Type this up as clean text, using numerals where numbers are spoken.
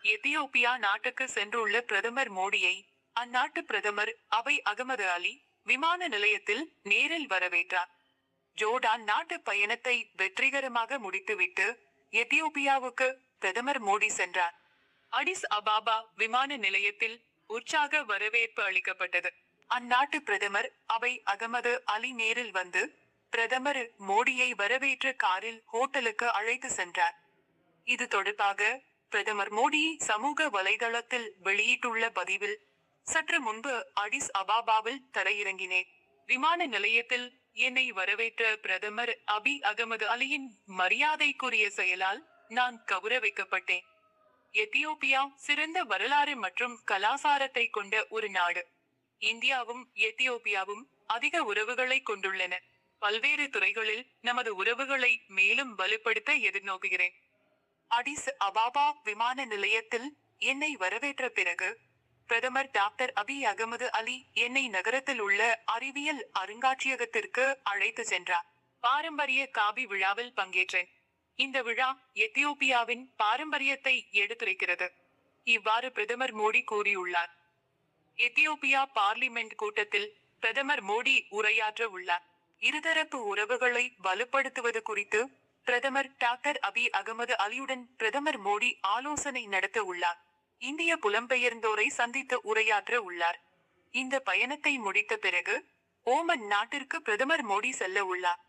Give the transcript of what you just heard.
Ethiopia நாட்டுக்கு சென்றுள்ள பிரதமர் மோடியை அந்நாட்டு பிரதமர் அபை அகமது அலி விமான நிலையத்தில் நேரில் வரவேற்றார். ஜோர்டான் நாட்டு பயணத்தை வெற்றிகரமாக முடித்துவிட்டு எத்தியோப்பியாவுக்கு பிரதமர் மோடி சென்றார். அடிஸ் அபாபா விமான நிலையத்தில் உற்சாக வரவேற்பு அளிக்கப்பட்டது. அந்நாட்டு பிரதமர் அபை அகமது அலி நேரில் வந்து பிரதமர் மோடியை வரவேற்ற காரில் ஹோட்டலுக்கு அழைத்து சென்றார். இது தொடர்பாக பிரதமர் மோடி சமூக வலைதளத்தில் வெளியிட்டுள்ள பதிவில், சற்று முன்பு அடிஸ் அபாபாவில் தரையிறங்கினேன். விமான நிலையத்தில் என்னை வரவேற்ற பிரதமர் அபி அகமது அலியின் மரியாதைக்குரிய செயலால் நான் கௌரவிக்கப்பட்டேன். எத்தியோப்பியா சிறந்த வரலாறு மற்றும் கலாசாரத்தை கொண்ட ஒரு நாடு. இந்தியாவும் எத்தியோப்பியாவும் அதிக உறவுகளை கொண்டுள்ளன. பல்வேறு துறைகளில் நமது உறவுகளை மேலும் வலுப்படுத்த எதிர்நோக்குகிறேன். அடிஸ் அபாபா விமான நிலையத்தில் என்னை வரவேற்ற பிறகு பிரதமர் டாக்டர் அபி அகமது அலி என்னை நகரத்தில் உள்ள அறிவியல் அருங்காட்சியகத்திற்கு அழைத்து சென்றார். பாரம்பரிய காபி விழாவில் பங்கேற்றேன். இந்த விழா எத்தியோப்பியாவின் பாரம்பரியத்தை எடுத்துரைக்கிறது. இவ்வாறு பிரதமர் மோடி கூறியுள்ளார். எத்தியோப்பியா பார்லிமெண்ட் கூட்டத்தில் பிரதமர் மோடி உரையாற்ற உள்ளார். இருதரப்பு உறவுகளை வலுப்படுத்துவது குறித்து பிரதமர் டாக்டர் அபி அகமது அலியுடன் பிரதமர் மோடி ஆலோசனை நடத்த உள்ளார். இந்திய புலம்பெயர்ந்தோரை சந்தித்து உரையாற்ற உள்ளார். இந்த பயணத்தை முடித்த பிறகு ஓமன் நாட்டிற்கு பிரதமர் மோடி செல்ல உள்ளார்.